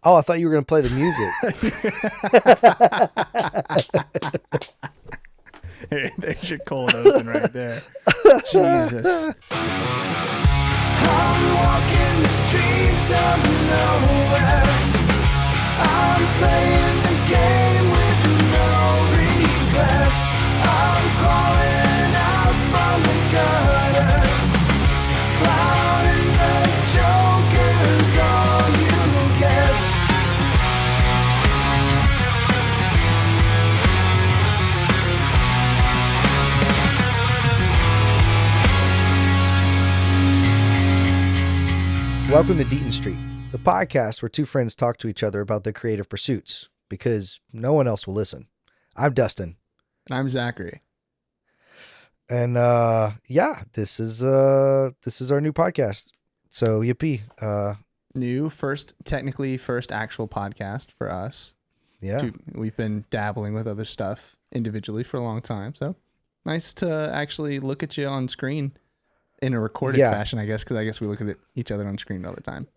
Oh, I thought you were going to play the music. There's your cold open right there. Jesus. I'm walking the streets of nowhere. I'm playing the game with no regrets. I'm crawling out from the gutters. Clown and the Joker's all you guess. Welcome to Deaton Street, the podcast where two friends talk to each other about their creative pursuits because no one else will listen. I'm Dustin. And I'm Zachary. And this is our new podcast. So yippee. Technically first actual podcast for us. Yeah. We've been dabbling with other stuff individually for a long time. So nice to actually look at you on screen in a recorded fashion, I guess, because I guess we look at each other on screen all the time.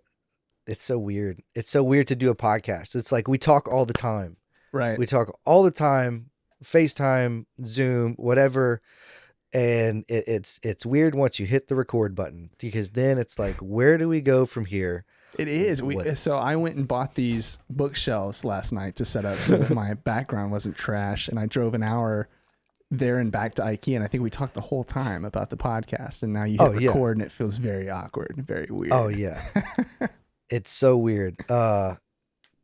It's so weird. It's so weird to do a podcast. It's like we talk all the time. Right. We talk all the time, FaceTime, Zoom, whatever. And it's weird once you hit the record button because then it's like, where do we go from here? It is. So I went and bought these bookshelves last night to set up so that my background wasn't trash. And I drove an hour there and back to IKEA. And I think we talked the whole time about the podcast. And now you hit record and it feels very awkward and very weird. Oh, yeah. It's so weird. So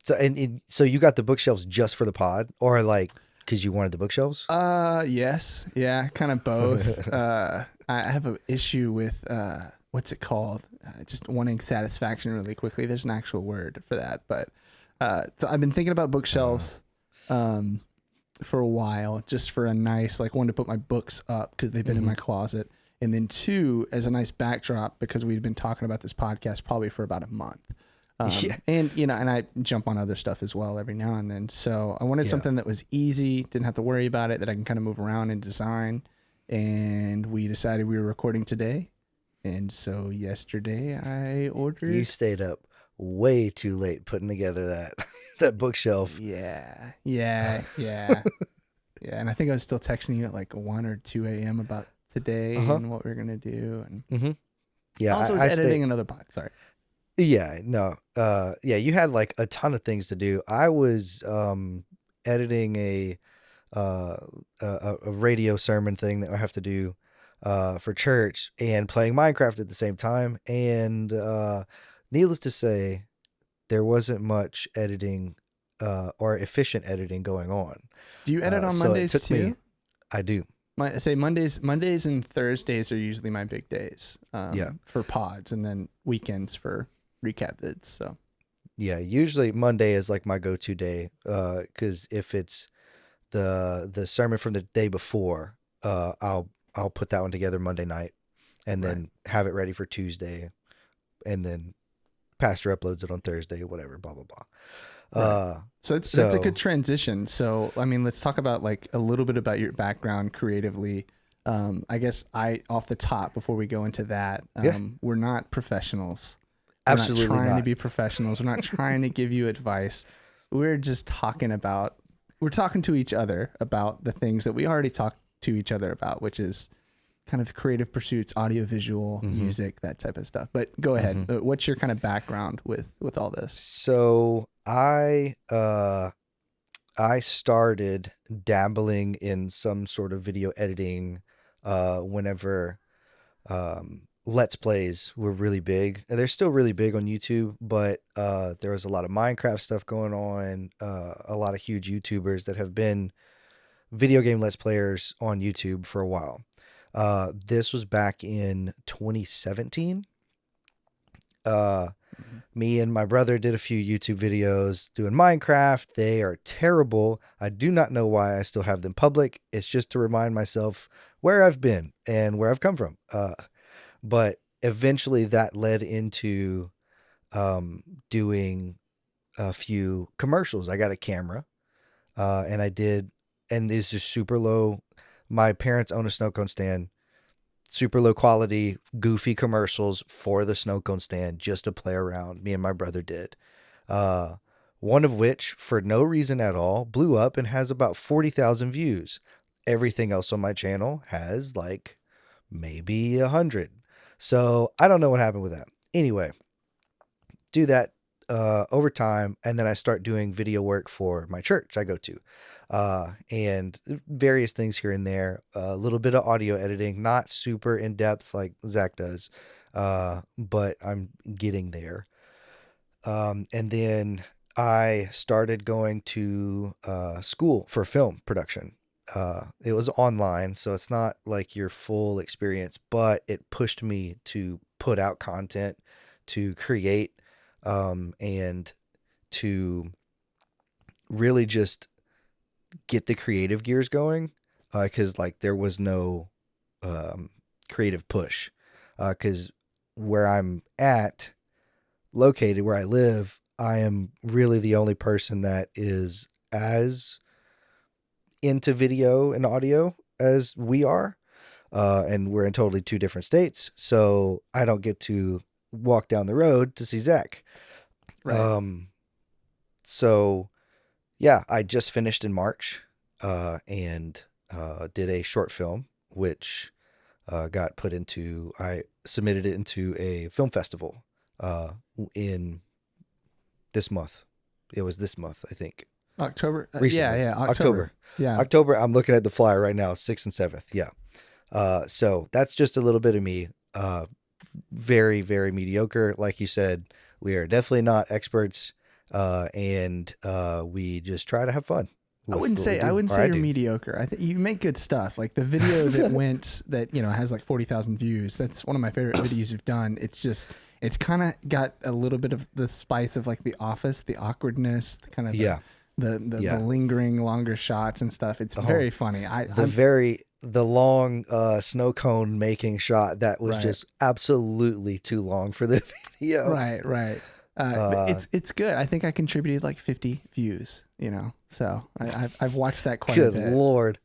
you got the bookshelves just for the pod or like because you wanted the bookshelves? Yes. Yeah, kind of both. I have an issue with, what's it called? Just wanting satisfaction really quickly. There's an actual word for that. But so I've been thinking about bookshelves for a while, just for a nice, like, one to put my books up because they've been in my closet. And then two, as a nice backdrop because we've been talking about this podcast probably for about a month. And, and I jump on other stuff as well every now and then. So I wanted something that was easy, didn't have to worry about it, that I can kind of move around and design. And we decided we were recording today. And so yesterday I ordered. You stayed up way too late putting together that bookshelf. Yeah. Yeah. And I think I was still texting you at like 1 or 2 a.m. about today and what we were going to do. And yeah, also was editing another pod. Sorry. Yeah, no. You had like a ton of things to do. I was editing a radio sermon thing that I have to do for church and playing Minecraft at the same time. And needless to say, there wasn't much editing or efficient editing going on. Do you edit on Mondays too? I do. Mondays and Thursdays are usually my big days for pods, and then weekends for recap vids. So yeah, usually Monday is like my go-to day because if it's the sermon from the day before, I'll put that one together Monday night and then have it ready for Tuesday, and then pastor uploads it on Thursday, whatever, blah blah blah. So that's a good transition. So I mean, let's talk about like a little bit about your background creatively. I guess off the top before we go into that, we're not professionals. Absolutely not. We're not trying not to be professionals. We're not trying to give you advice. We're just talking to each other about the things that we already talked to each other about, which is kind of creative pursuits, audiovisual, music, that type of stuff. But go ahead. What's your kind of background with all this? So I started dabbling in some sort of video editing whenever Let's Plays were really big. They're still really big on YouTube, but there was a lot of Minecraft stuff going on, a lot of huge YouTubers that have been video game Let's Players on YouTube for a while. This was back in 2017. Me and my brother did a few YouTube videos doing Minecraft. They are terrible. I do not know why I still have them public. It's just to remind myself where I've been and where I've come from. But eventually that led into doing a few commercials. I got a camera and it's just super low. My parents own a snow cone stand. Super low quality, goofy commercials for the snow cone stand just to play around. Me and my brother did. one of which, for no reason at all, blew up and has about 40,000 views. Everything else on my channel has like maybe 100. So I don't know what happened with that. Anyway, do that over time, and then I start doing video work for my church I go to, and various things here and there. A little bit of audio editing, not super in depth like Zach does, but I'm getting there. And then I started going to school for film production. It was online, so it's not like your full experience, but it pushed me to put out content, to create, and to really just get the creative gears going. Cause like there was no, creative push. Cause where I'm located, where I live, I am really the only person that is as into video and audio as we are. And we're in totally two different states. So I don't get to walk down the road to see Zach. Right. So yeah, I just finished in March, and did a short film, which I submitted it into a film festival in this month. It was this month, I think. October. Recently. Yeah. October. Yeah. October. I'm looking at the flyer right now, 6th and 7th. Yeah. So that's just a little bit of me. Very, very mediocre. Like you said, we are definitely not experts. And we just try to have fun. I wouldn't say you're mediocre. I think you make good stuff. Like the video that has like 40,000 views. That's one of my favorite videos you've done. It's kind of got a little bit of the spice of like The Office, the awkwardness, the kind of the lingering longer shots and stuff. It's very funny. The long snow cone making shot that was just absolutely too long for the video. Right. It's good. I think I contributed like 50 views, so I've watched that quite a bit. Good Lord.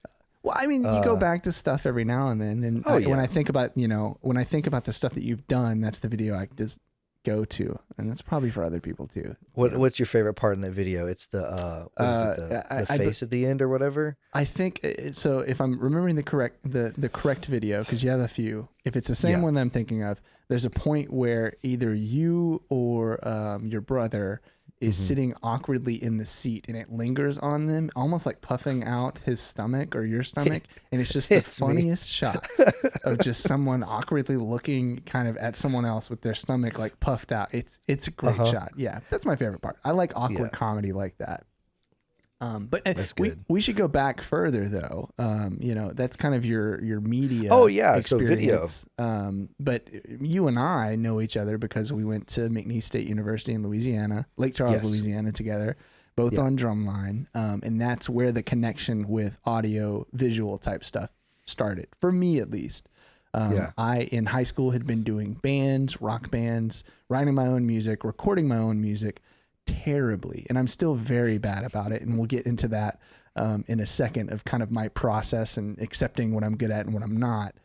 Well, I mean, you go back to stuff every now and then. And when I think about, the stuff that you've done, that's the video I just go to. And that's probably for other people too. What's your favorite part in the video? It's the face at the end or whatever. I think so. If I'm remembering the correct video, because you have a few, if it's the same one that I'm thinking of, there's a point where either you or your brother is sitting awkwardly in the seat, and it lingers on them, almost like puffing out his stomach or your stomach. And it's just the funniest shot of just someone awkwardly looking kind of at someone else with their stomach like puffed out. It's a great shot. Yeah, that's my favorite part. I like awkward comedy like that. But that's good. We should go back further though. That's kind of your media. Oh yeah, experience. So video. But you and I know each other because we went to McNeese State University in Louisiana, Lake Charles, Louisiana together, both on drumline. And that's where the connection with audio visual type stuff started, for me at least. I, in high school, had been doing bands, rock bands, writing my own music, recording my own music terribly. And I'm still very bad about it. And we'll get into that in a second of kind of my process and accepting what I'm good at and what I'm not.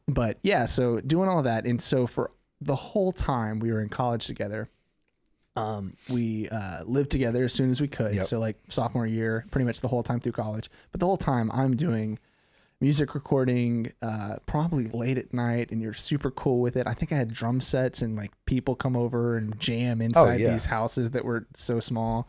But yeah, so doing all that. And so for the whole time we were in college together, we lived together as soon as we could. So like sophomore year, pretty much the whole time through college. But the whole time I'm doing music recording, probably late at night, and you're super cool with it. I think I had drum sets and like people come over and jam inside these houses that were so small.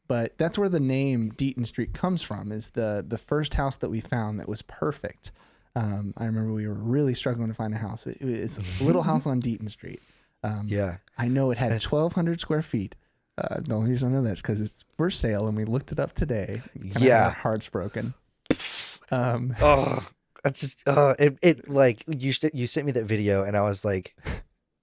But that's where the name Deaton Street comes from, is the first house that we found that was perfect. I remember we were really struggling to find a house. It was a little house on Deaton Street. I know it had 1,200 square feet. The only reason I know that is because it's for sale, and we looked it up today. Our hearts broken. It like you sent me that video, and I was like,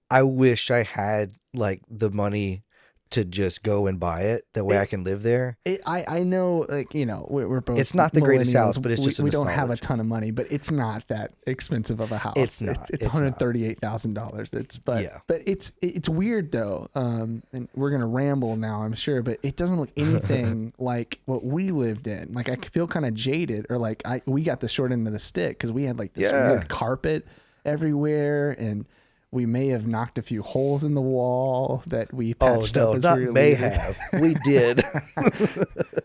I wish I had like the money to just go and buy it. That way I can live there. I know, like, we're both. It's not the greatest house, but it's just we don't have a ton of money, but it's not that expensive of a house. It's not. It's $138,000. But it's weird though. And we're gonna ramble now, I'm sure, but it doesn't look anything like what we lived in. Like I feel kind of jaded, or like we got the short end of the stick because we had like this weird carpet everywhere, and We may have knocked a few holes in the wall that we Oh patched no, up as not we were may leaving. have. We did.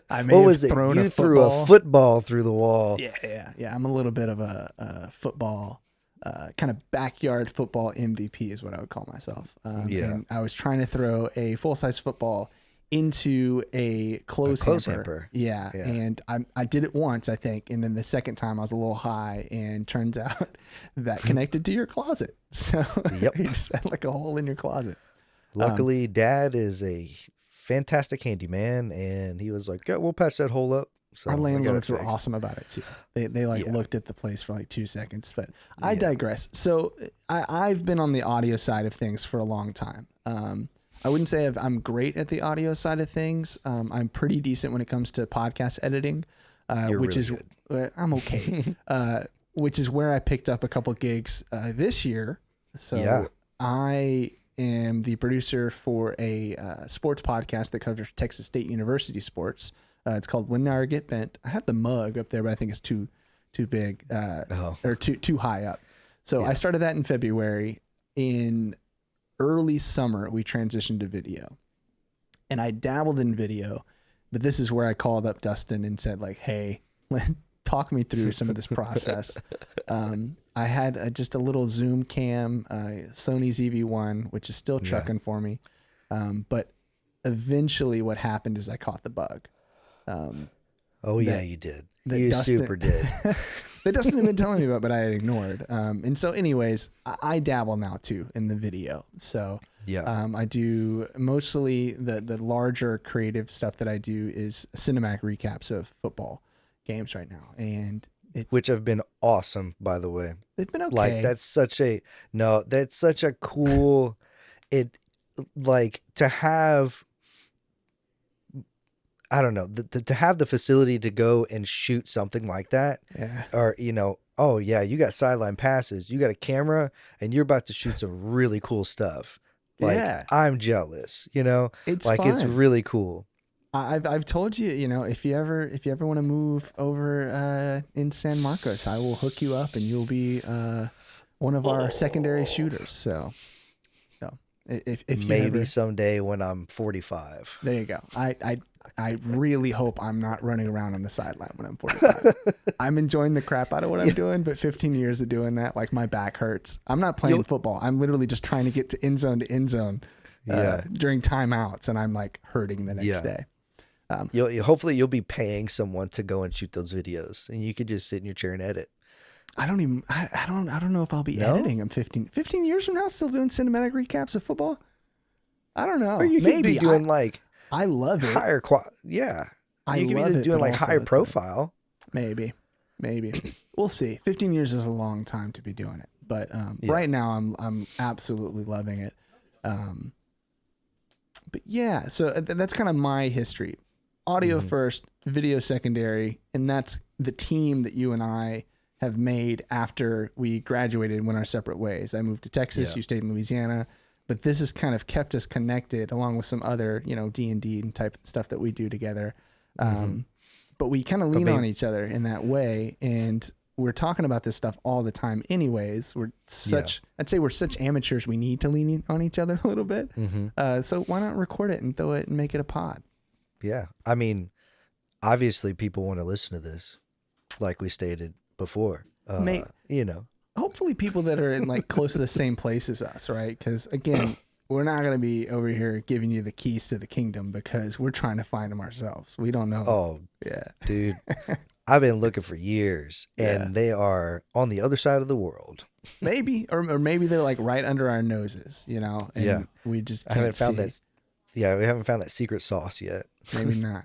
I may What have was it? thrown You a threw a football. football through the wall. Yeah. I'm a little bit of a football, kind of backyard football MVP is what I would call myself. And I was trying to throw a full-size football into a clothes hamper. Yeah. And I did it once, I think. And then the second time I was a little high, and turns out that connected to your closet. So you just had like a hole in your closet. Luckily, Dad is a fantastic handyman, and he was like, "Yeah, we'll patch that hole up." So our I got it landlords were fixed. awesome about it too. They looked at the place for like 2 seconds, but I digress. So I've been on the audio side of things for a long time. I wouldn't say I'm great at the audio side of things. I'm pretty decent when it comes to podcast editing, which really is I'm okay. Which is where I picked up a couple gigs this year. So I am the producer for a sports podcast that covers Texas State University sports. It's called When Now or Get Bent. I have the mug up there, but I think it's too big or too high up. So I started that in February. In early summer, we transitioned to video, and I dabbled in video, but this is where I called up Dustin and said like, "Hey, talk me through some of this process." I had just a little Zoom cam, Sony ZV-1, which is still trucking for me. But eventually what happened is I caught the bug. You did. You Dustin, super did. that Dustin had been telling me about, but I had ignored. And so anyways, I dabble now too in the video. So I do mostly the larger creative stuff that I do is cinematic recaps of football games right now. And which have been awesome, by the way. They've been okay. Like that's such a cool, to have, I don't know, to have the facility to go and shoot something like that. Yeah. Or, you got sideline passes, you got a camera, and you're about to shoot some really cool stuff. I'm jealous, It's like fun. It's really cool. I've told you, if you ever want to move over in San Marcos, I will hook you up and you'll be one of our secondary shooters. So if you maybe someday when I'm 45. There you go. I really hope I'm not running around on the sideline when I'm 45. I'm enjoying the crap out of what I'm doing, but 15 years of doing that, like my back hurts. I'm not playing football. I'm literally just trying to get to end zone during timeouts, and I'm like hurting the next day. Hopefully you'll be paying someone to go and shoot those videos, and you could just sit in your chair and edit. I don't know if I'll be editing. I'm 15 years from now still doing cinematic recaps of football. I don't know. Or you could be doing I love it. Higher I you could love be it, doing but like also higher it's profile. Maybe. We'll see. 15 years is a long time to be doing it, but right now I'm absolutely loving it. But yeah, so that's kind of my history. Audio first, video secondary, and that's the team that you and I have made after we graduated and went our separate ways. I moved to Texas, you stayed in Louisiana, but this has kind of kept us connected along with some other, D&D and type stuff that we do together. But we kind of lean on each other in that way, and we're talking about this stuff all the time anyways. I'd say we're such amateurs, we need to lean on each other a little bit. So why not record it and throw it and make it a pod? Yeah. I mean, obviously people want to listen to this, like we stated before. Hopefully people that are in like close to the same place as us, right? Because again, we're not going to be over here giving you the keys to the kingdom because we're trying to find them ourselves. We don't know. Oh, yeah, dude. I've been looking for years, and they are on the other side of the world. Maybe, or maybe they're like right under our noses, And we just can't found that. Yeah, we haven't found that secret sauce yet. Maybe not.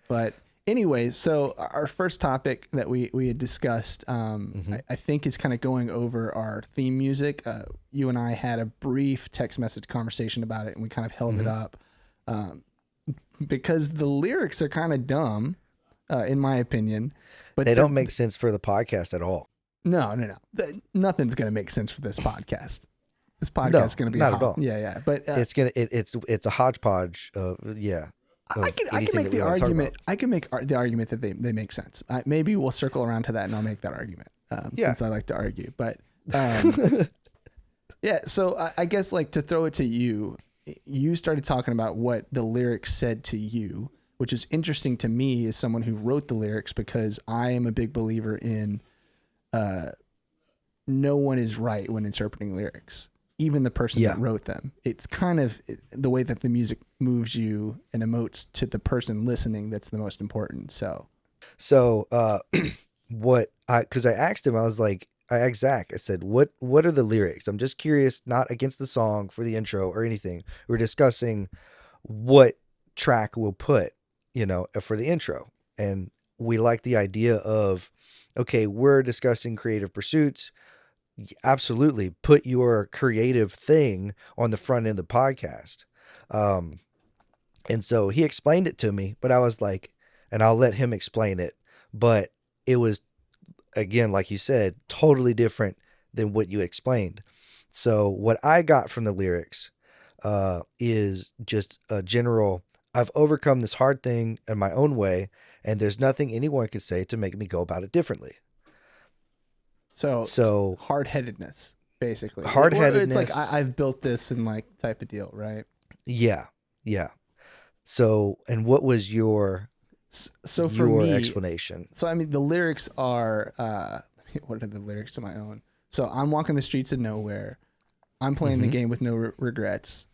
But anyways, so our first topic that we had discussed, I think is kind of going over our theme music. You and I had a brief text message conversation about it, and we kind of held it up because the lyrics are kind of dumb, in my opinion. But they don't make sense for the podcast at all. No. Nothing's going to make sense for this podcast. This podcast is going to be not at all. Yeah. But it's a hodgepodge of I can make the argument. I can make the argument that they make sense. Maybe we'll circle around to that, and I'll make that argument. Since I like to argue. But Yeah. So I guess like to throw it to you, you started talking about what the lyrics said to you, which is interesting to me as someone who wrote the lyrics, because I am a big believer in no one is right when interpreting lyrics, even the person that wrote them. It's kind of the way that the music moves you and emotes to the person listening that's the most important. So because I asked him, I asked Zach, I said, what are the lyrics? I'm just curious, not against the song for the intro or anything. We're discussing what track we'll put, for the intro. And we like the idea of, okay, we're discussing creative pursuits. Absolutely. Put your creative thing on the front end of the podcast. And so he explained it to me, but I was like, and I'll let him explain it, but it was, again, like you said, totally different than what you explained. So what I got from the lyrics is just a general, I've overcome this hard thing in my own way, and there's nothing anyone can say to make me go about it differently. So hard-headedness, basically. Hard-headedness. It's like I've built this and like type of deal, right? Yeah. So, and what was your for me, explanation? So I mean, the lyrics are what are the lyrics to my own? So I'm walking the streets of nowhere. I'm playing the game with no regrets.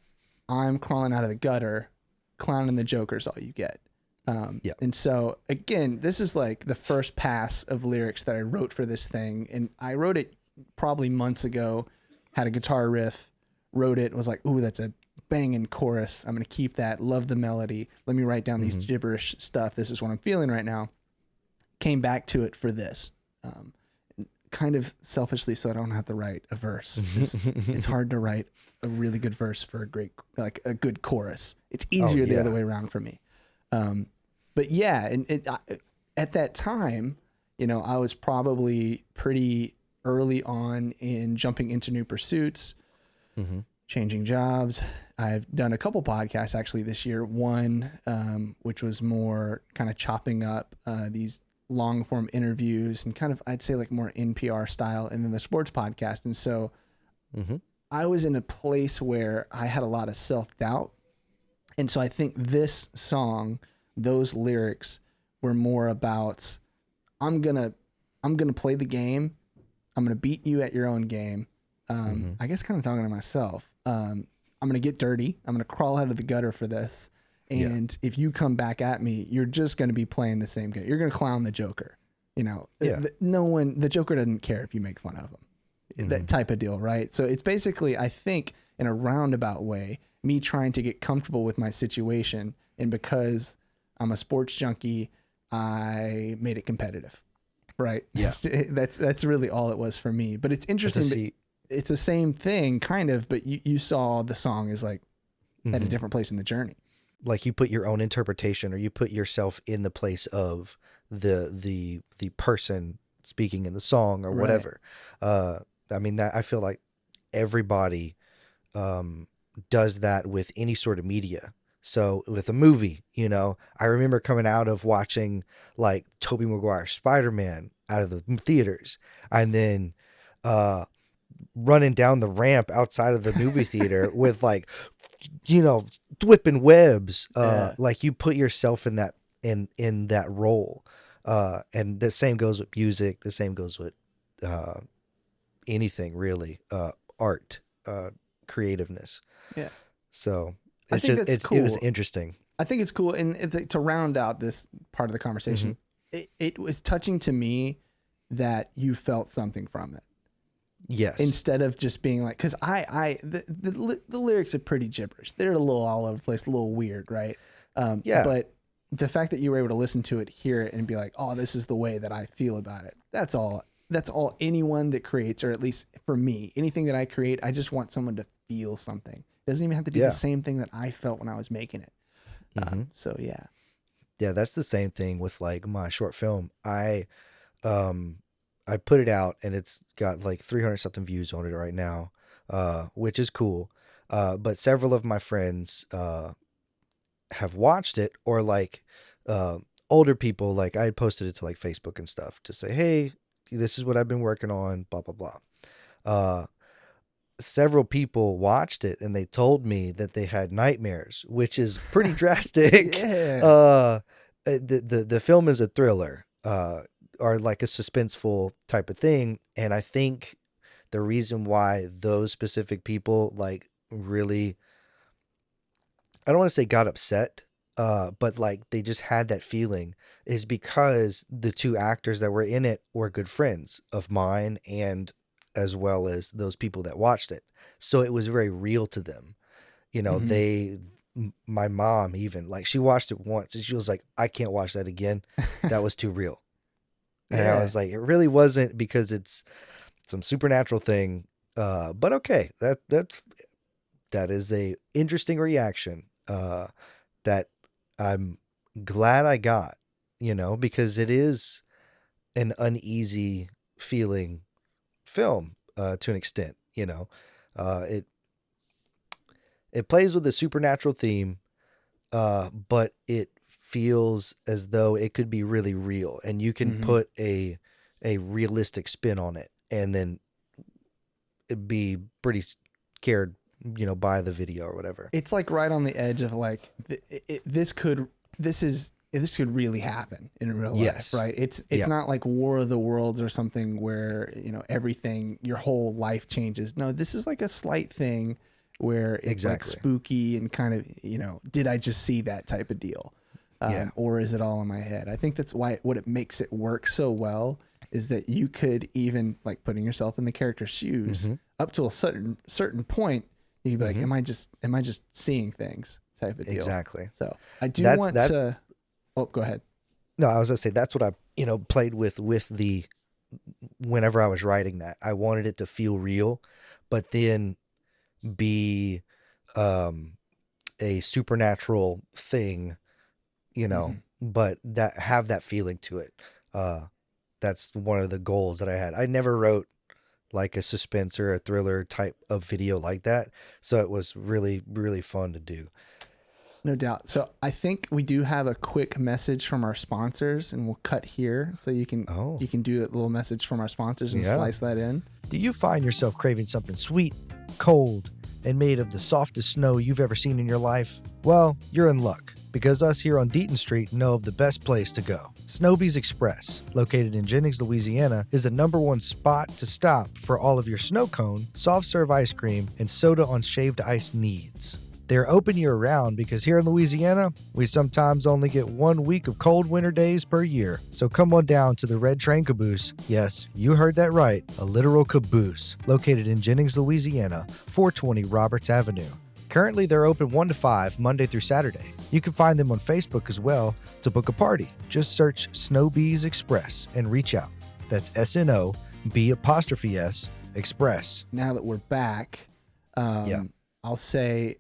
I'm crawling out of the gutter. Clowning the Joker's all you get. And so again, this is like the first pass of lyrics that I wrote for this thing, and I wrote it probably months ago. Had a guitar riff, wrote it, was like, ooh, that's a banging chorus. I'm gonna keep that. Love the melody. Let me write down these gibberish stuff. This is what I'm feeling right now. Came back to it for this, kind of selfishly, so I don't have to write a verse. It's hard to write a really good verse for a good chorus. It's easier the other way around for me. But yeah, and at that time, I was probably pretty early on in jumping into new pursuits, changing jobs. I've done a couple podcasts actually this year. One, which was more kind of chopping up these long form interviews and kind of, I'd say like more NPR style, and then the sports podcast. And so I was in a place where I had a lot of self-doubt. And so I think this song, those lyrics were more about, I'm going to play the game. I'm going to beat you at your own game. I guess kind of talking to myself. I'm going to get dirty. I'm going to crawl out of the gutter for this. And if you come back at me, you're just going to be playing the same game. You're going to clown the Joker. The Joker doesn't care if you make fun of him. That type of deal, right? So it's basically, I think, in a roundabout way, me trying to get comfortable with my situation. And because I'm a sports junkie, I made it competitive, right? Yeah. That's really all it was for me. But it's interesting. It's the same thing, kind of, but you saw the song is like at a different place in the journey. Like you put your own interpretation, or you put yourself in the place of the person speaking in the song or whatever. I mean, that I feel like everybody does that with any sort of media. So with a movie, I remember coming out of watching like Tobey Maguire's Spider-Man out of the theaters, and then running down the ramp outside of the movie theater with like, whipping webs. Like you put yourself in that role. And the same goes with music. The same goes with anything really, art, creativeness. Yeah. So it was interesting. I think it's cool. And to round out this part of the conversation, it was touching to me that you felt something from it. Yes. Instead of just being like, because the lyrics are pretty gibberish. They're a little all over the place, a little weird, right? But the fact that you were able to listen to it, hear it, and be like, oh, this is the way that I feel about it. That's all anyone that creates, or at least for me, anything that I create, I just want someone to feel something. It doesn't even have to be the same thing that I felt when I was making it. So yeah. Yeah, that's the same thing with like my short film. I put it out and it's got like 300 something views on it right now, which is cool. But several of my friends have watched it, or like older people, like I had posted it to like Facebook and stuff to say, hey, this is what I've been working on, blah, blah, blah. several people watched it and they told me that they had nightmares, which is pretty drastic. Yeah. The film is a thriller, or like a suspenseful type of thing, and I think the reason why those specific people like really, I don't want to say got upset, but like they just had that feeling is because the two actors that were in it were good friends of mine and as well as those people that watched it. So it was very real to them. You know, my mom even, like, she watched it once and she was like, I can't watch that again. That was too real. And I was like, it really wasn't, because it's some supernatural thing. But okay, that is a interesting reaction that I'm glad I got, you know, because it is an uneasy feeling film to an extent, you know. It plays with a supernatural theme, but it feels as though it could be really real, and you can put a realistic spin on it, and then it'd be pretty scared, you know, by the video or whatever. It's like right on the edge of like this could really happen in real life, right? It's not like War of the Worlds or something where, you know, everything, your whole life changes. No, this is like a slight thing where it's like spooky and kind of, you know, did I just see that type of deal? Or is it all in my head? I think that's why what it makes it work so well is that you could even, like, putting yourself in the character's shoes up to a certain point, you could be like, am I just seeing things type of deal? Exactly. So I do want to. Oh, go ahead. No, I was gonna say that's what I, you know, played with the, whenever I was writing that, I wanted it to feel real, but then be a supernatural thing, you know, but that have that feeling to it. That's one of the goals that I had. I never wrote like a suspense or a thriller type of video like that, so it was really, really fun to do. No doubt. So I think we do have a quick message from our sponsors, and we'll cut here so you can do a little message from our sponsors and slice that in. Do you find yourself craving something sweet, cold, and made of the softest snow you've ever seen in your life? Well, you're in luck, because us here on Deaton Street know of the best place to go. Snowbees Express, located in Jennings, Louisiana, is the #1 spot to stop for all of your snow cone, soft serve ice cream, and soda on shaved ice needs. They're open year-round because here in Louisiana, we sometimes only get 1 week of cold winter days per year. So come on down to the Red Train Caboose. Yes, you heard that right, a literal caboose, located in Jennings, Louisiana, 420 Roberts Avenue. Currently, they're open 1 to 5, Monday through Saturday. You can find them on Facebook as well to book a party. Just search Snowbees Express and reach out. That's SNOB' Express. Now that we're back, I'll say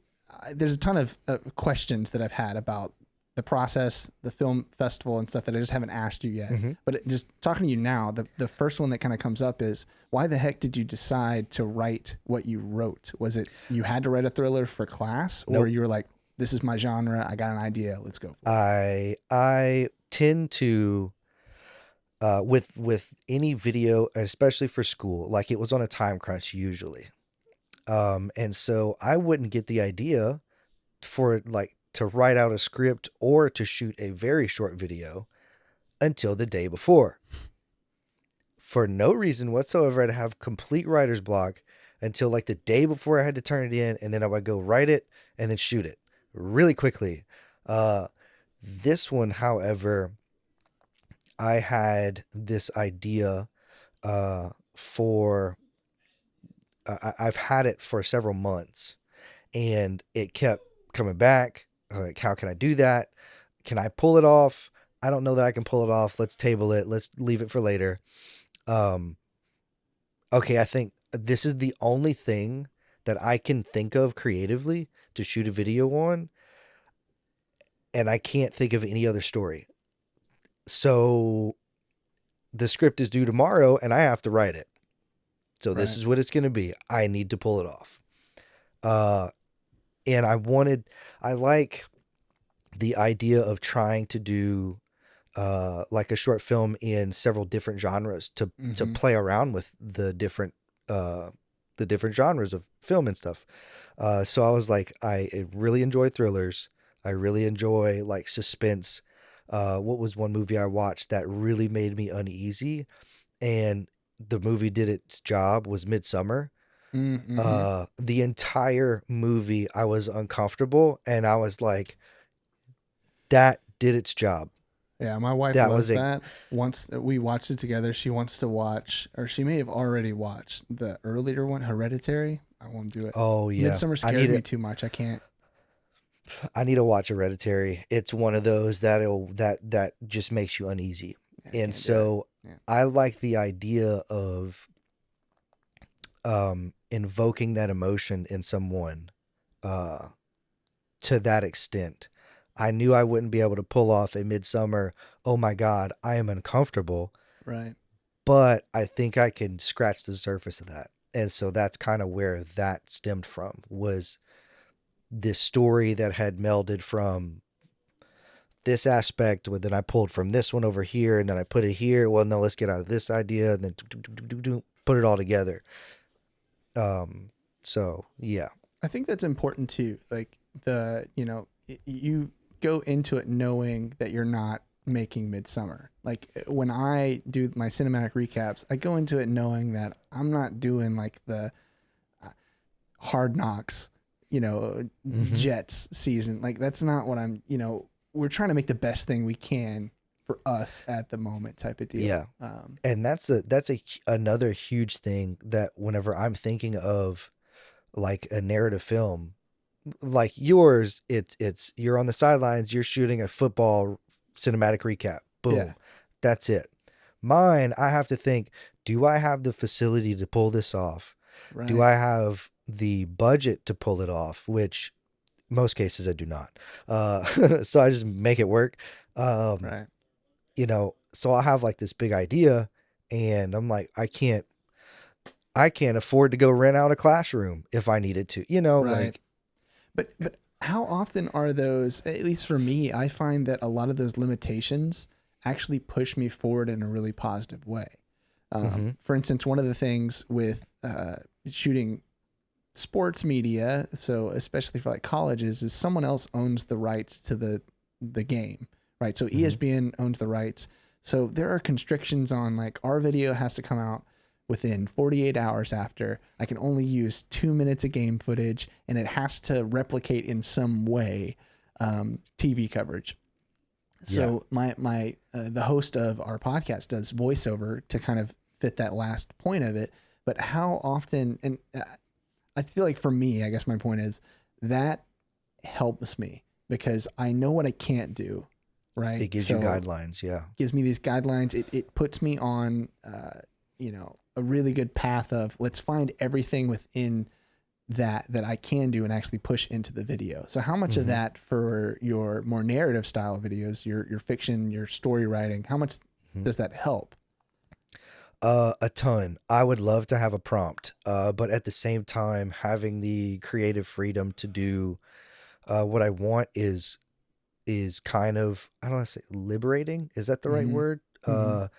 there's a ton of questions that I've had about the process, the film festival and stuff that I just haven't asked you yet. But just talking to you now, the first one that kind of comes up is, why the heck did you decide to write what you wrote? Was it you had to write a thriller for class, or you were like, this is my genre, I got an idea, let's go for it? I tend to, with any video, especially for school, like it was on a time crunch usually. And so I wouldn't get the idea for like to write out a script or to shoot a very short video until the day before. For no reason whatsoever, I'd have complete writer's block until like the day before I had to turn it in, and then I would go write it and then shoot it really quickly. This one, however, I had this idea for... I've had it for several months, and it kept coming back. Like, how can I do that? Can I pull it off? I don't know that I can pull it off. Let's table it. Let's leave it for later. Okay, I think this is the only thing that I can think of creatively to shoot a video on, and I can't think of any other story. So the script is due tomorrow, and I have to write it. So this is what it's going to be. I need to pull it off. And I like the idea of trying to do like a short film in several different genres to play around with the different the different genres of film and stuff. So I was like, I really enjoy thrillers. I really enjoy like suspense. What was one movie I watched that really made me uneasy, and the movie did its job, was Midsummer. Mm-hmm. The entire movie I was uncomfortable, and I was like, that did its job. Yeah, my wife That loves was a that. Once we watched it together, she wants to watch, or she may have already watched the earlier one, Hereditary. I won't do it. oh yeah. Midsummer scared me too much. I can't. I need to watch Hereditary. It's one of those that just makes you uneasy. I And can't do so it. Yeah. I like the idea of invoking that emotion in someone to that extent. I knew I wouldn't be able to pull off a Midsummer, oh my God, I am uncomfortable, Right. but I think I can scratch the surface of that. And so that's kind of where that stemmed from, was this story that had melded from this aspect, but then I pulled from this one over here, and then I put it here. Well, no, let's get out of this idea, and then put it all together. So yeah. I think that's important too. Like you go into it knowing that you're not making Midsummer. Like when I do my cinematic recaps, I go into it knowing that I'm not doing like the Hard Knocks, Jets season. Like that's not what I'm, we're trying to make the best thing we can for us at the moment type of deal. Yeah. And that's another huge thing that whenever I'm thinking of like a narrative film, like yours, it's you're on the sidelines, you're shooting a football cinematic recap. Boom. Yeah. That's it. Mine, I have to think, do I have the facility to pull this off? Right. Do I have the budget to pull it off? Which most cases I do not. So I just make it work. Right. So I have like this big idea, and I'm like, I can't afford to go rent out a classroom if I needed to, Right. like. But how often are those, at least for me, I find that a lot of those limitations actually push me forward in a really positive way. For instance, one of the things with shooting sports media, so especially for like colleges, is someone else owns the rights to the game, right? So ESPN owns the rights. So there are constrictions on like our video has to come out within 48 hours after. I can only use 2 minutes of game footage, and it has to replicate in some way TV coverage. So my the host of our podcast does voiceover to kind of fit that last point of it. But how often, and I feel like for me, I guess my point is that helps me because I know what I can't do, right? It gives you guidelines. Yeah. Gives me these guidelines. It puts me on, a really good path of let's find everything within that I can do and actually push into the video. So how much of that for your more narrative style videos, your fiction, your story writing, how much does that help? A ton. I would love to have a prompt, but at the same time, having the creative freedom to do what I want is kind of, I don't want to say liberating. Is that the right word? Like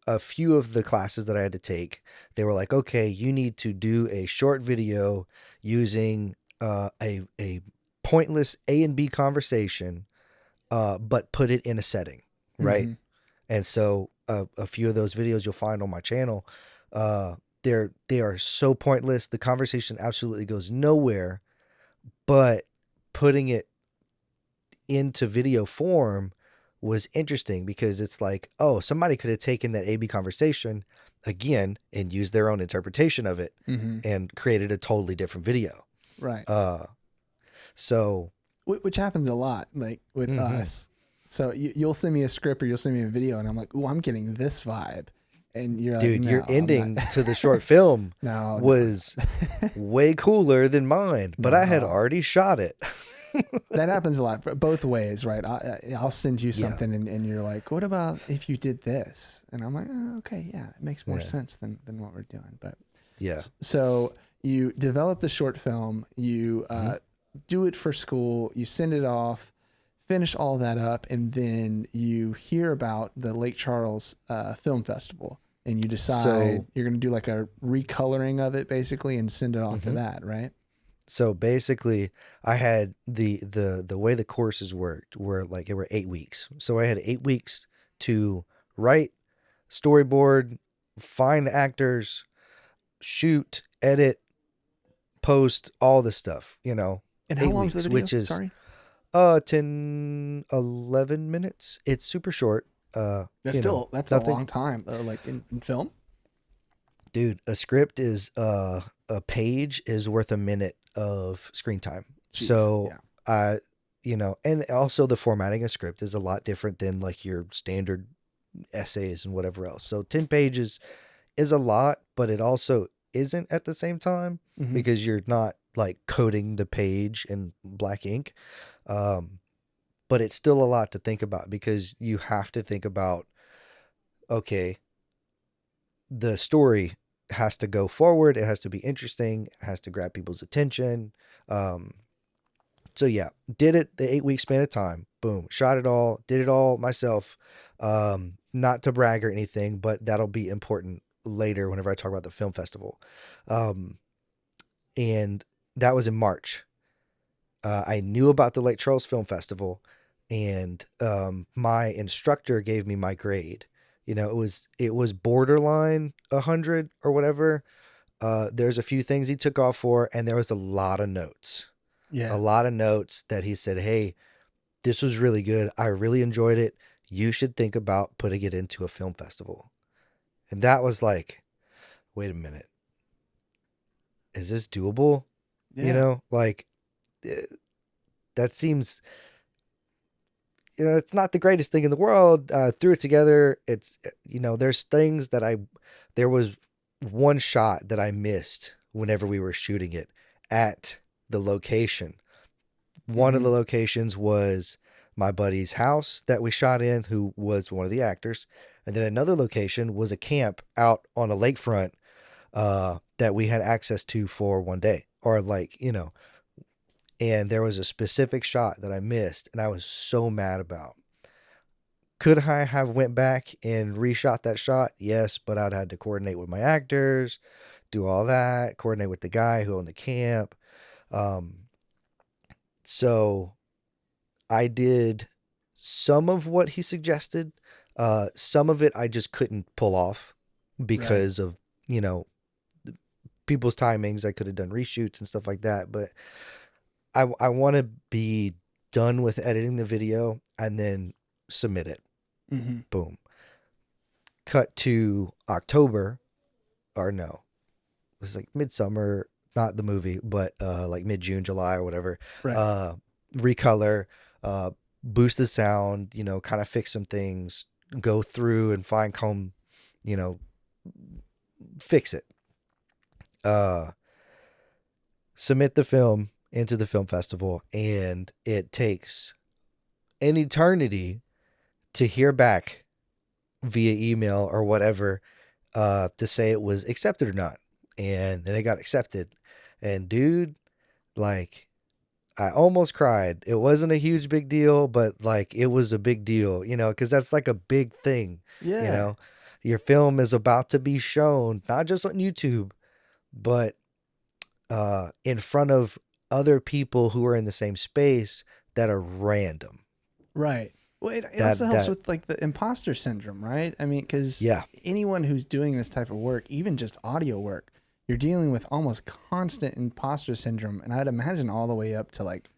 a few of the classes that I had to take, they were like, okay, you need to do a short video using a pointless A and B conversation, but put it in a setting, right? And so a few of those videos you'll find on my channel, they are so pointless. The conversation absolutely goes nowhere, but putting it into video form was interesting because it's like, oh, somebody could have taken that A-B conversation again and used their own interpretation of it and created a totally different video. Right. So which happens a lot, like with us. So you'll send me a script or you'll send me a video and I'm like, oh, I'm getting this vibe. And you're like, dude, no, your ending to the short film was way cooler than mine, but I had already shot it. That happens a lot, both ways, right? I'll send you something and you're like, what about if you did this? And I'm like, oh, okay, yeah, it makes more sense than what we're doing. But yeah. So you develop the short film, you do it for school, you send it off, finish all that up, and then you hear about the Lake Charles Film Festival, and you decide So you're going to do like a recoloring of it basically and send it off to Mhm. that, right? So basically, I had the way the courses worked were like it were 8 weeks. So I had 8 weeks to write, storyboard, find actors, shoot, edit, post, all the stuff. And how eight long's the weeks, video? which is Sorry. 10, 11 minutes. It's super short. That's a Nothing. long time. Like in film. Dude, a script is a page is worth a minute of screen time. Jeez, So yeah. and also the formatting of script is a lot different than like your standard essays and whatever else. So 10 pages is a lot, but it also isn't at the same time Mhm. because you're not like coding the page in black ink. But it's still a lot to think about because you have to think about, okay, the story has to go forward. It has to be interesting. It has to grab people's attention. Um, so yeah, did it the 8 week span of time. Boom, shot it all, did it all myself. Not to brag or anything, but that'll be important later whenever I talk about the film festival. And that was in March. I knew about the Lake Charles Film Festival, and my instructor gave me my grade. It was borderline 100 or whatever. There's a few things he took off for, and there was a lot of notes. Yeah. A lot of notes that he said, "Hey, this was really good. I really enjoyed it. You should think about putting it into a film festival." And that was like, wait a minute, is this doable? Yeah. Like that seems it's not the greatest thing in the world. Threw it together. It's there's things there was one shot that I missed whenever we were shooting it at the location. One of the Mhm. locations was my buddy's house that we shot in, who was one of the actors, and then another location was a camp out on a lakefront that we had access to for one day, or and there was a specific shot that I missed, and I was so mad about. Could I have went back and reshot that shot? Yes, but I'd had to coordinate with my actors, do all that, coordinate with the guy who owned the camp. Um, so I did some of what he suggested. Some of it I just couldn't pull off Right. because of, you know, people's timings. I could have done reshoots and stuff like that, but I want to be done with editing the video and then submit it. Mhm. Boom. Cut to October, or no, it was like midsummer, not the movie, but like mid-June, July or whatever. Right. Recolor, boost the sound, kind of fix some things, go through and fine comb, you know, fix it. Submit the film into the film festival, and it takes an eternity to hear back via email or whatever to say it was accepted or not. And then it got accepted. And dude, like, I almost cried. It wasn't a huge big deal, but like it was a big deal, because that's like a big thing. Yeah. Your film is about to be shown, not just on YouTube, but in front of other people who are in the same space that are random. Right. Well, it also That helps that with like the imposter syndrome, right? I mean, because yeah, anyone who's doing this type of work, even just audio work, you're dealing with almost constant imposter syndrome. And I'd imagine all the way up to like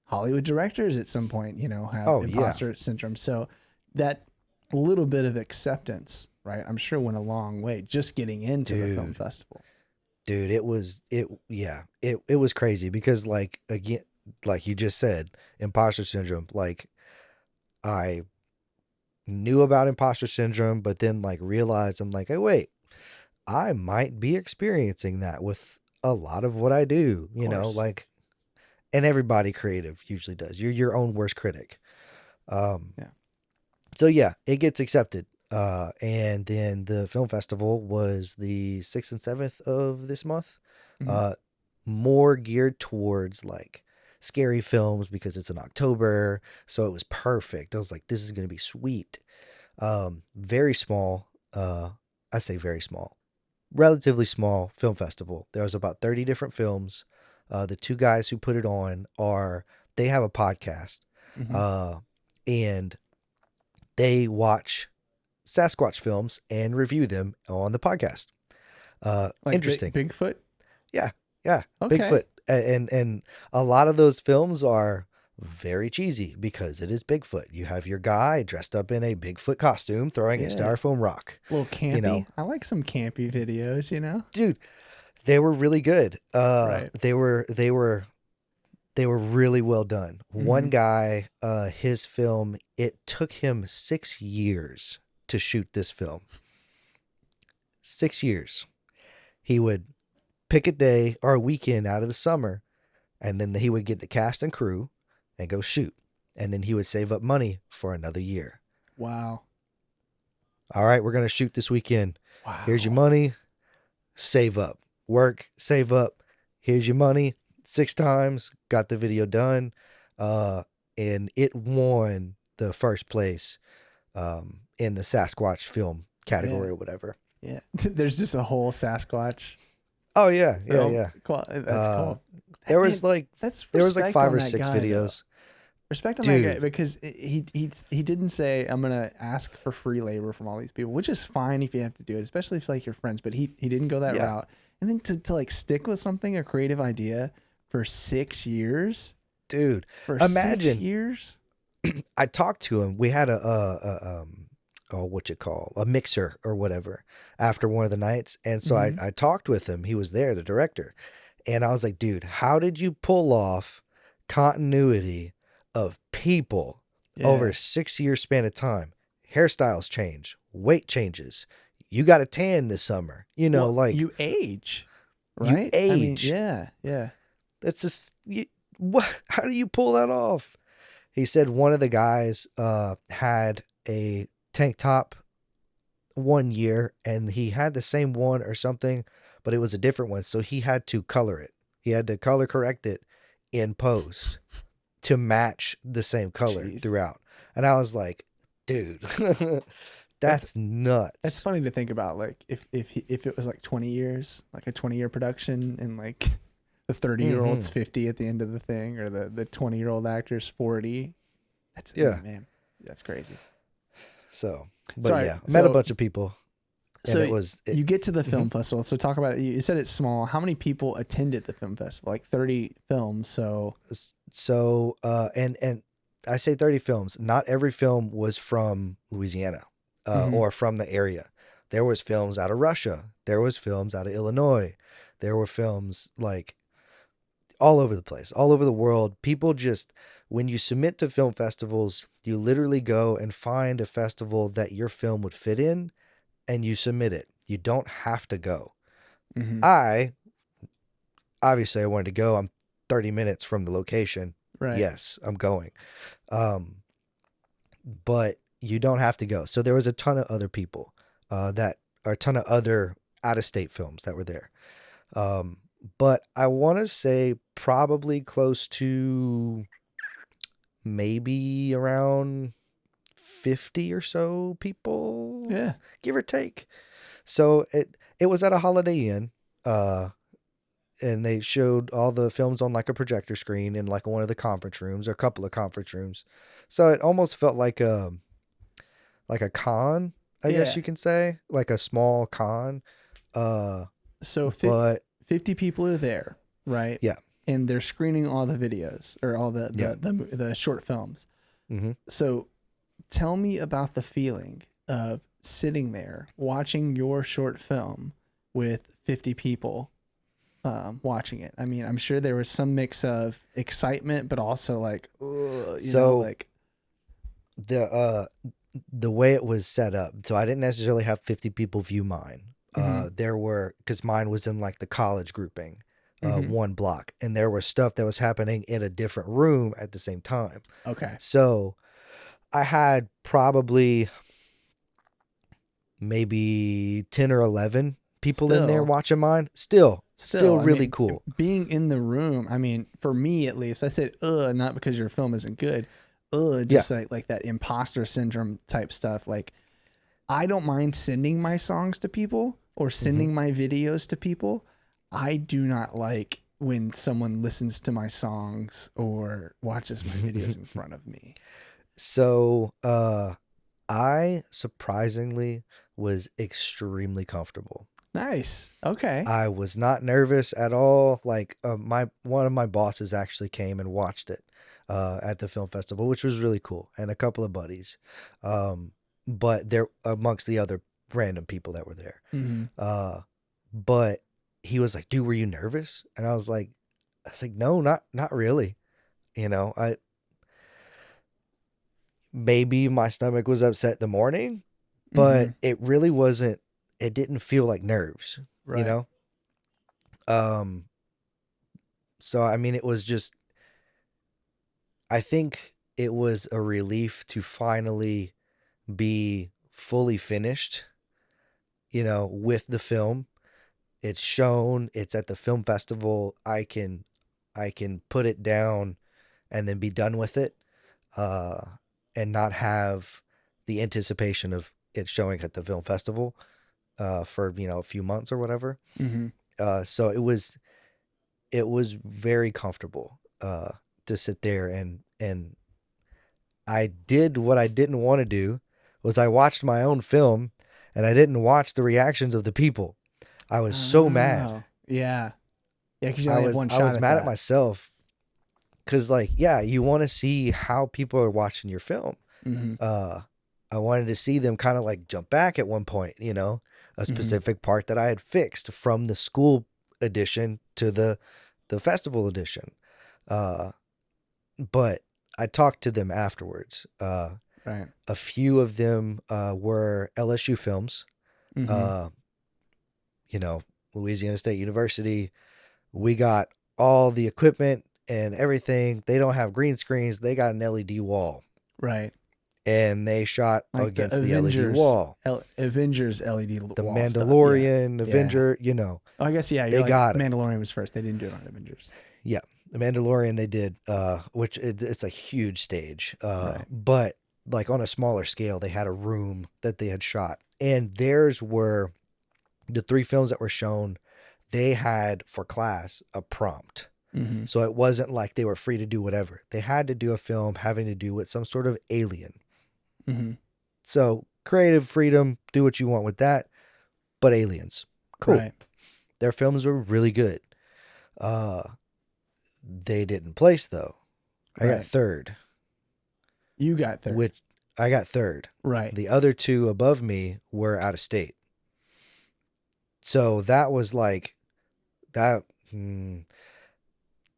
Hollywood directors at some point, have oh yeah, imposter syndrome. So that little bit of acceptance, right? I'm sure went a long way just getting into the film dude. festival. Dude, it was crazy because like again, like you just said, imposter syndrome. Like I knew about imposter syndrome, but then like realized I'm like, hey, wait, I might be experiencing that with a lot of what I do, Of course. like, and everybody creative usually does. You're your own worst critic. Um, Yeah. so yeah, it gets accepted. And then the film festival was the 6th and 7th of this month. Mhm. Uh, more geared towards like scary films because it's in October. So it was perfect. I was like, this is going to be sweet. Very small. I say very small, relatively small film festival. There was about 30 different films. The two guys who put it on they have a podcast, Mhm. and they watch Sasquatch films and review them on the podcast. Like Interesting. Bigfoot. Yeah. Yeah. Okay. Bigfoot. And a lot of those films are very cheesy because it is Bigfoot. You have your guy dressed up in a Bigfoot costume throwing a Yeah. styrofoam rock. A little campy. You know. I like some campy videos, Dude, they were really good. Right. They were really well done. One Mhm. guy, his film, it took him 6 years to shoot this film. 6 years. He would pick a day or a weekend out of the summer, and then he would get the cast and crew and go shoot. And then he would save up money for another year. Wow. All right, we're going to shoot this weekend. Wow. Here's your money. Save up. Work, save up. Here's your money. 6 times. Got the video done. And it won the first place in the Sasquatch film category or whatever. Yeah. There's just a whole Sasquatch. Oh, yeah. Yeah, film. yeah. That's cool. There was Man, there was like respect 5 on or that 6 guy, videos. though. Respect on Dude. that guy because he didn't say I'm gonna ask for free labor from all these people, which is fine if you have to do it, especially if like your friends. But he didn't go that Yeah. route, and then to like stick with something, a creative idea for 6 years. Dude, For imagine 6 years. I talked to him. We had a mixer or whatever after one of the nights. And so Mhm. I talked with him. He was there, the director. And I was like, dude, how did you pull off continuity of people over a 6-year span of time? Hairstyles change, weight changes. You got a tan this summer, Well, like you age, you right? I mean, age. yeah. That's just what? How do you pull that off? He said one of the guys had a tank top one year, and he had the same one or something, but it was a different one, so he had to color it. He had to color correct it in post to match the same color Jeez. throughout. And I was like, dude, that's nuts. That's funny to think about. Like if it was like 20 years, like a 20-year production, and like the 30-year-old's 50 at the end of the thing, or the 20-year-old actor's 40. That's man, that's crazy. So, but Sorry, yeah, met a so- bunch of people. And So it you get to the film festival. So talk about it. You said it's small. How many people attended the film festival? Like 30 films. So and I say 30 films. Not every film was from Louisiana or from the area. There was films out of Russia. There was films out of Illinois. There were films like all over the place, all over the world. People just, when you submit to film festivals, you literally go and find a festival that your film would fit in, and you submit it. You don't have to go. Obviously I wanted to go. I'm 30 minutes from the location. right. Yes, I'm going. But you don't have to go. So there was a ton of other people a ton of other out-of-state films that were there. But I want to say probably close to maybe around 50 or so people. Yeah. Give or take. So it was at a Holiday Inn, and they showed all the films on like a projector screen in like one of the conference rooms or a couple of conference rooms. So it almost felt like a con, I guess Yeah. you can say, like a small con. So But 50 people are there, right? Yeah. And they're screening all the videos or all the Yeah. the short films. Mhm. So tell me about the feeling of sitting there watching your short film with 50 people watching it. I mean, I'm sure there was some mix of excitement, but also like, like the way it was set up, so I didn't necessarily have 50 people view mine. There were, because mine was in like the college grouping, one block, and there was stuff that was happening in a different room at the same time. okay. So I had probably maybe 10 or 11 people in there Still. watching mine. Still I really mean, cool. Being in the room, I mean, for me at least, I said, not because your film isn't good. Just like that imposter syndrome type stuff. Like I don't mind sending my songs to people or sending my videos to people. I do not like when someone listens to my songs or watches my videos in front of me. So, I surprisingly was extremely comfortable. Nice. Okay. I was not nervous at all. Like one of my bosses actually came and watched it at the film festival, which was really cool, and a couple of buddies. But they're amongst the other random people that were there. But he was like, "Dude, were you nervous?" And I was like, "No, not really." You know, maybe my stomach was upset the morning, but it really wasn't. It didn't feel like nerves, you know? So, I mean, it was just, I think it was a relief to finally be fully finished, you know, with the film. It's shown, it's at the film festival. I can put it down and then be done with it, and not have the anticipation of it showing at the film festival for, you know, a few months or whatever. So it was very comfortable to sit there, and I did what I didn't want to do was I watched my own film and I didn't watch the reactions of the people. I was so mad. Yeah. Yeah, because you only have one shot I was at mad that. at myself because, like, yeah, you want to see how people are watching your film. I wanted to see them kind of like jump back at one point, you know, a specific part that I had fixed from the school edition to the festival edition. But I talked to them afterwards. Right. A few of them were LSU films. You know, Louisiana State University. We got all the equipment and everything. They don't have green screens. They got an LED wall. Right. And they shot Like against the LED wall. Avengers LED wall. The Mandalorian, stuff. Avenger, you know. Oh, I guess, yeah. They got it. Mandalorian was first. They didn't do it on Avengers. Yeah. The Mandalorian they did, which it's a huge stage. Right. But like on a smaller scale, they had a room that they had shot. And theirs were the 3 films that were shown, they had for class a prompt. So it wasn't like they were free to do whatever. They had to do a film having to do with some sort of alien. So creative freedom, do what you want with that, but aliens. Cool. Right. Their films were really good. They didn't place though. I got third. You got third. Which I got third. Right. The other 2 above me were out of state. So that was like that.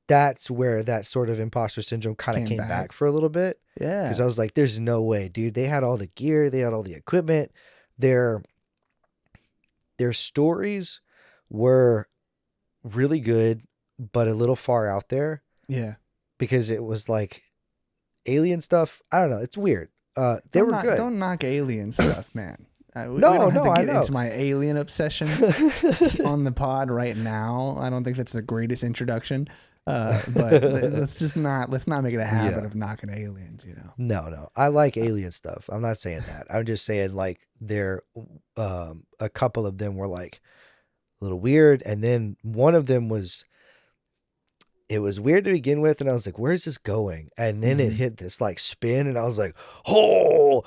That's where that sort of imposter syndrome kind of came back for a little bit. Yeah. Because I was like, there's no way, dude. They had all the gear. They had all the equipment. Their stories were really good, but a little far out there. Yeah. Because it was like alien stuff. I don't know. It's weird. They were good. Don't knock alien stuff, man. We No, don't have no, to I get know. into my alien obsession on the pod right now. I don't think that's the greatest introduction. But let's not make it a habit of knocking aliens, you know. No. I like alien stuff. I'm not saying that. I'm just saying like there a couple of them were like a little weird, and then one of them was weird to begin with, and I was like, where's this going? And then it hit this like spin, and I was like, oh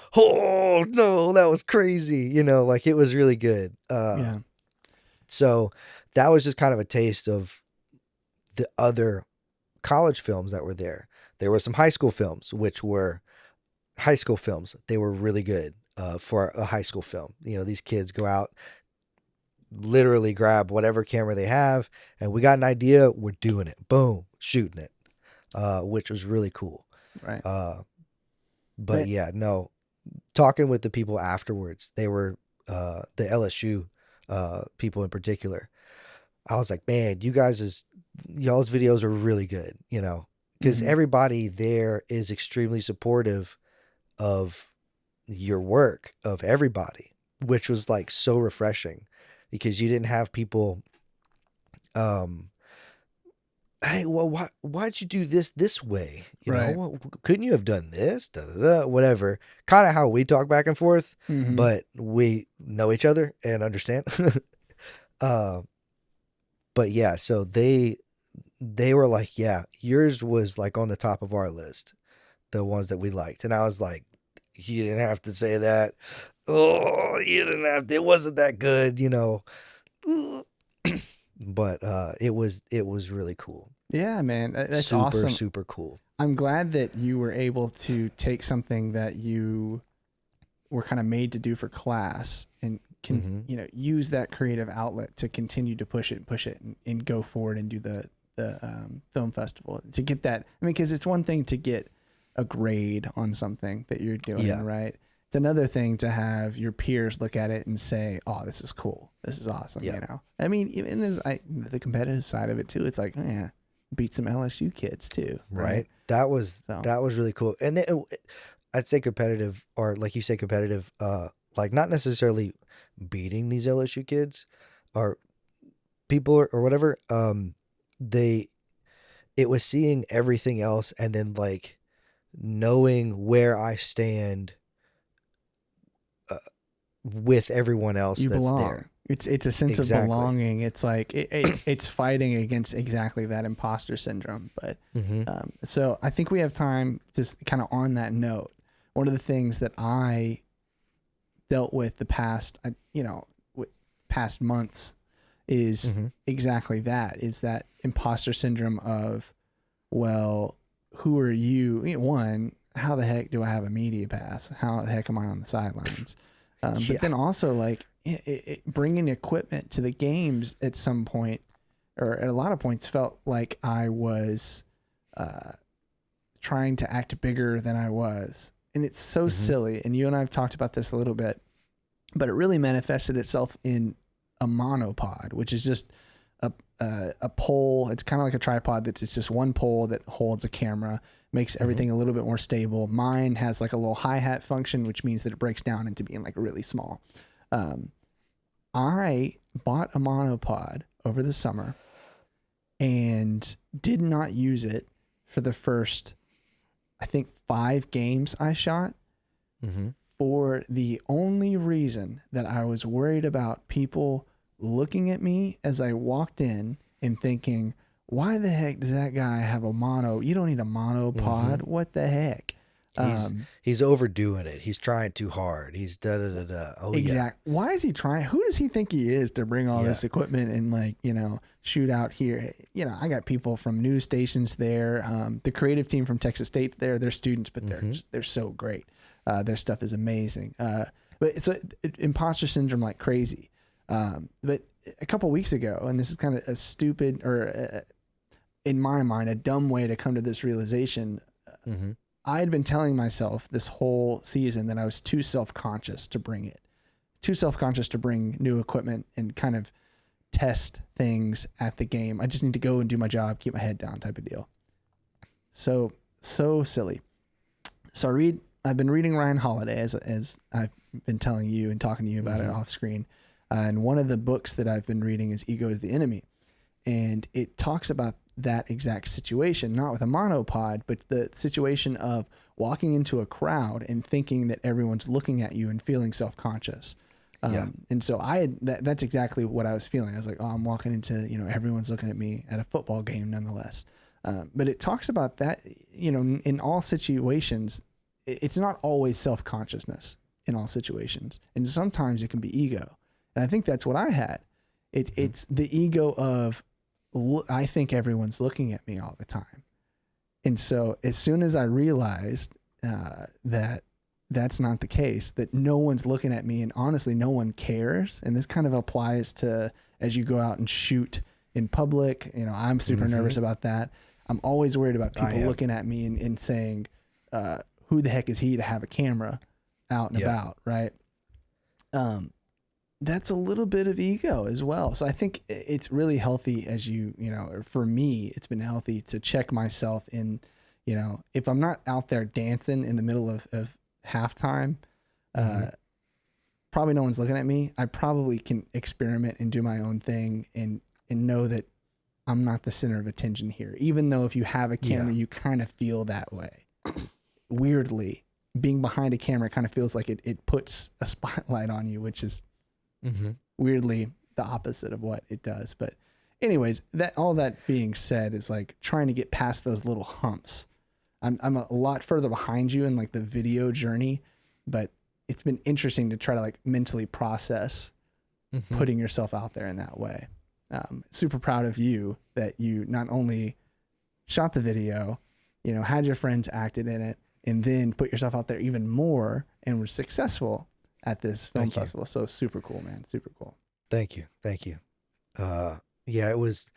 no, that was crazy. You know, like it was really good. So that was just kind of a taste of the other college films that were there. There were some high school films, which were high school films. They were really good for a high school film. You know, these kids go out, literally grab whatever camera they have, and we got an idea, we're doing it. Boom, shooting it, which was really cool. Right. But yeah, no, talking with the people afterwards, they were the LSU people in particular. I was like, man, y'all's videos are really good, you know, because everybody there is extremely supportive of your work, of everybody, which was like so refreshing because you didn't have people hey, well, why'd you do this way? You know, Right. well, couldn't you have done this? Da, da, da, whatever. Kind of how we talk back and forth, Mm-hmm. but we know each other and understand. uh, but yeah, so they were like, yeah, yours was like on the top of our list, the ones that we liked, and I was like, you didn't have to say that. Oh, you didn't have to, it wasn't that good, you know. But it was really cool. Yeah, man, that's Super, awesome. super cool. I'm glad that you were able to take something that you were kind of made to do for class and can use that creative outlet to continue to push it and go forward and do the film festival to get that. I mean, because it's one thing to get a grade on something that you're doing, Yeah. right? It's another thing to have your peers look at it and say, "Oh, this is cool. This is awesome." Yeah. You know, I mean, even there's the competitive side of it too. It's like, oh, yeah, beat some LSU kids too, Right. That was So- that was really cool. And I'd say competitive, or like you say, competitive, like not necessarily beating these LSU kids or people or whatever. It was seeing everything else and then like knowing where I stand with everyone else You that's belong. there. It's a sense Exactly. of belonging. It's like it's fighting against exactly that imposter syndrome. But Mm-hmm. so I think we have time just kind of on that note. One of the things that I dealt with the past, past months is Mm-hmm. exactly that. Is that imposter syndrome of, well, who are you? One, how the heck do I have a media pass? How the heck am I on the sidelines? Yeah. But then also like bringing equipment to the games at some point, or at a lot of points, felt like I was trying to act bigger than I was. And it's so Mhm. silly. And you and I have talked about this a little bit, but it really manifested itself in a monopod, which is just a pole. It's kind of like a tripod it's just one pole that holds a camera, makes everything a little bit more stable. Mine has like a little hi-hat function, which means that it breaks down into being like really small. I bought a monopod over the summer and did not use it for the first, I think, 5 games I shot, Mm-hmm. for the only reason that I was worried about people looking at me as I walked in and thinking, why the heck does that guy have a mono? You don't need a monopod. What the heck? He's overdoing it. He's trying too hard. He's da da da da. Oh Exact. Why is he trying? Who does he think he is to bring all Yeah. this equipment and like, shoot out here? I got people from news stations there. The creative team from Texas State there. They're students, but they're so great. Their stuff is amazing. But it's imposter syndrome like crazy. But a couple weeks ago, and this is kind of a stupid or in my mind, a dumb way to come to this realization. yeah. Mm-hmm. I had been telling myself this whole season that I was too self-conscious to bring it, too self-conscious to bring new equipment and kind of test things at the game. I just need to go and do my job, keep my head down type of deal. So silly. So I've been reading Ryan Holiday as I've been telling you and talking to you about it off screen. And one of the books that I've been reading is Ego is the Enemy. And it talks about that exact situation, not with a monopod, but the situation of walking into a crowd and thinking that everyone's looking at you and feeling self-conscious. And so that's exactly what I was feeling. I was like, oh, I'm walking into, everyone's looking at me at a football game nonetheless. But it talks about that, in all situations, it's not always self-consciousness in all situations. And sometimes it can be ego. And I think that's what I had. It's the ego of, I think everyone's looking at me all the time. And so as soon as I realized that that's not the case, that no one's looking at me and honestly no one cares, and this kind of applies to as you go out and shoot in public, I'm super nervous about that. I'm always worried about people looking at me and saying, who the heck is he to have a camera out and about, right? That's a little bit of ego as well. So I think it's really healthy or for me, it's been healthy to check myself in, if I'm not out there dancing in the middle of halftime, probably no one's looking at me. I probably can experiment and do my own thing and know that I'm not the center of attention here. Even though if you have a camera, Yeah. you kind of feel that way. Weirdly, being behind a camera kind of feels like it puts a spotlight on you, which is weirdly the opposite of what it does. But anyways, all that being said is like trying to get past those little humps. I'm a lot further behind you in like the video journey, but it's been interesting to try to like mentally process putting yourself out there in that way. Super proud of you that you not only shot the video, you know, had your friends acted in it, and then put yourself out there even more and were successful at this film festival. So super cool, man. Super cool. Thank you. Yeah, it was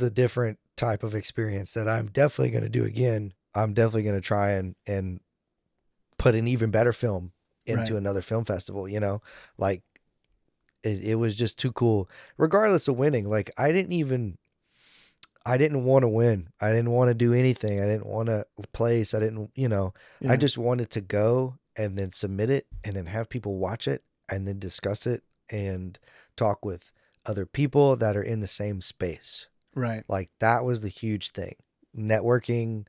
a different type of experience that I'm definitely going to do again. I'm definitely going to try and put an even better film into another film festival, you know, like it was just too cool. Regardless of winning, like I didn't want to win. I didn't want to do anything. I didn't want to place. I didn't, you know, I just wanted to go and then submit it and then have people watch it and then discuss it and talk with other people that are in the same space. Right. Like that was the huge thing. Networking,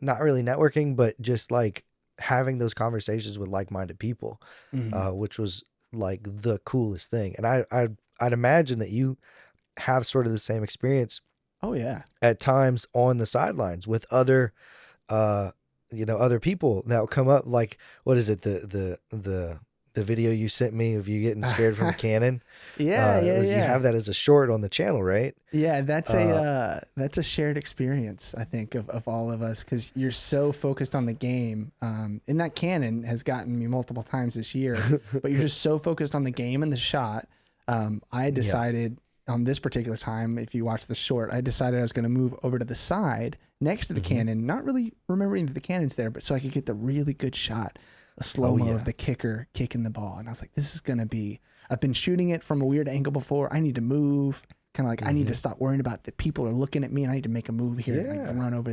not really networking, but just like having those conversations with like-minded people, which was like the coolest thing. And I'd imagine that you have sort of the same experience. Oh yeah. At times on the sidelines with other, you know, other people that will come up. Like, what is it? The video you sent me of you getting scared from a cannon. You You have that as a short on the channel, right? Yeah, that's a shared experience, I think, of all of us, because you're so focused on the game. And that cannon has gotten me multiple times this year, but you're just so focused on the game and the shot. I decided on this particular time, if you watch the short, I decided I was going to move over to the side next to the cannon, not really remembering that the cannon's there, but so I could get the really good shot, a slow-mo of the kicker kicking the ball. And I was like, this is going to be, I've been shooting it from a weird angle before. I need to move. Kind of like, I need to stop worrying about the people are looking at me and I need to make a move here. Yeah. I run over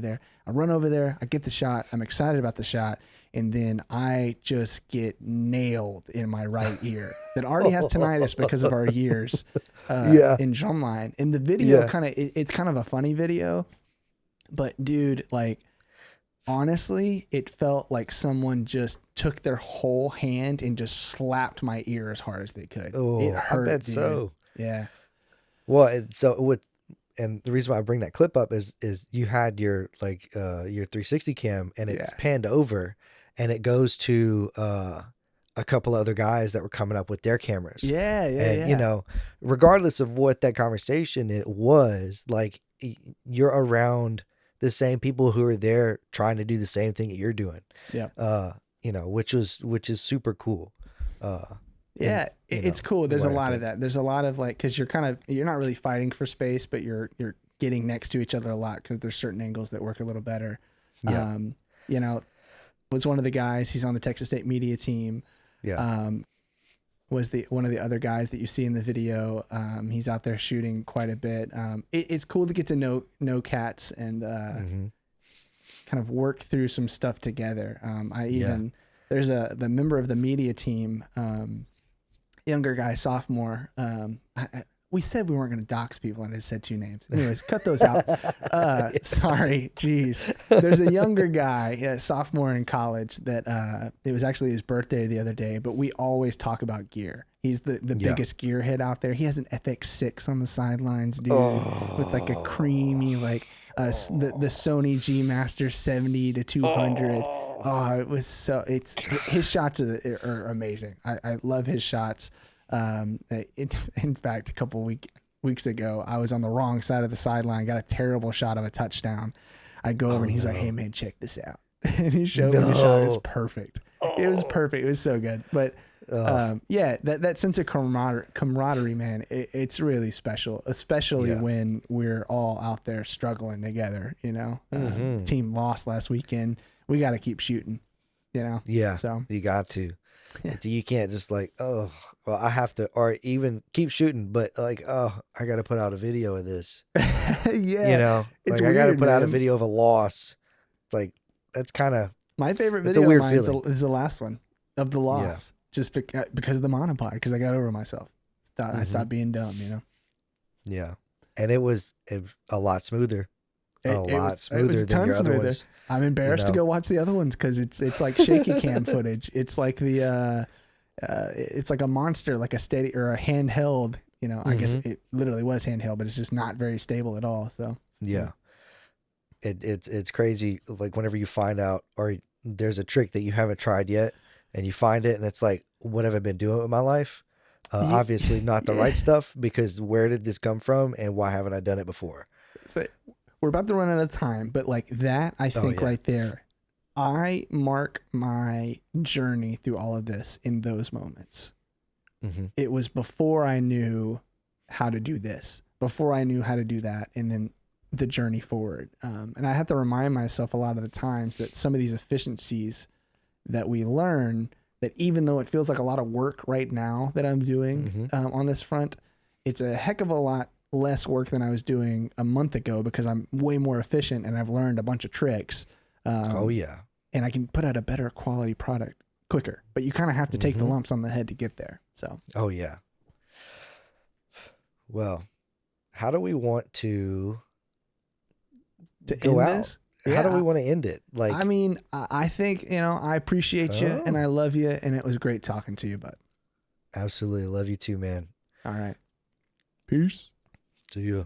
there. I get the shot. I'm excited about the shot. And then I just get nailed in my right ear that already has tinnitus because of our years in drumline. And the video it's kind of a funny video, but dude, like, honestly, it felt like someone just took their whole hand and just slapped my ear as hard as they could. Oh, it hurt, I bet dude. so. Yeah. Well, and the reason why I bring that clip up is you had your like your 360 cam and it's panned over and it goes to a couple of other guys that were coming up with their cameras. And you know, regardless of what that conversation it was, like you're around the same people who are there trying to do the same thing that you're doing. Yeah. You know, which is super cool. It's cool. There's a lot of that. There's a lot of like, cause you're not really fighting for space, but you're getting next to each other a lot. Cause there's certain angles that work a little better. Yeah. You know, was one of the guys, he's on the Texas State media team. Yeah. Was one of the other guys that you see in the video. He's out there shooting quite a bit. It's cool to get to know cats and kind of work through some stuff together. There's the member of the media team, younger guy, sophomore. We said we weren't going to dox people and I said two names. Anyways, cut those out. Sorry. Geez. There's a younger guy, a sophomore in college that it was actually his birthday the other day, but we always talk about gear. He's the biggest gearhead out there. He has an FX6 on the sidelines, dude, with like a creamy, like the Sony G Master 70 to 200. Oh, it was his shots are amazing. I love his shots. In fact, a couple weeks ago, I was on the wrong side of the sideline, got a terrible shot of a touchdown. I go over and he's like, "Hey man, check this out." And he showed me the shot. It was perfect. It was perfect. It was so good. But that sense of camaraderie, man, it's really special, especially when we're all out there struggling together, you know. Team lost last weekend. We got to keep shooting, you know? Yeah. So you got to. You can't just like, I have to, or even keep shooting, but like, I got to put out a video of this. You know, like I got to put out a video of a loss. It's like, that's kind of my favorite video of mine is the last one of the loss, just because of the monopod, because I got over myself. I stopped being dumb, you know? Yeah. and it was a lot smoother. A lot smoother than your other ones. I'm embarrassed to go watch the other ones because it's like shaky cam footage. It's like it's like a monster, like a steady or a handheld. You know, I guess it literally was handheld, but it's just not very stable at all. So yeah, it's crazy. Like whenever you find out, or there's a trick that you haven't tried yet, and you find it, and it's like, what have I been doing with my life? Obviously not the right stuff, because where did this come from, and why haven't I done it before? So we're about to run out of time, but like that, I think right there, I mark my journey through all of this in those moments. It was before I knew how to do this, before I knew how to do that, and then the journey forward. And I have to remind myself a lot of the times that some of these efficiencies that we learn, that even though it feels like a lot of work right now that I'm doing on this front, it's a heck of a lot less work than I was doing a month ago, because I'm way more efficient and I've learned a bunch of tricks. And I can put out a better quality product quicker, but you kind of have to take the lumps on the head to get there. So, well, how do we want to go out? This? How do we want to end it? Like, I mean, I think, you know, I appreciate you and I love you, and it was great talking to you, bud. Absolutely. Love you too, man. All right. Peace. See ya.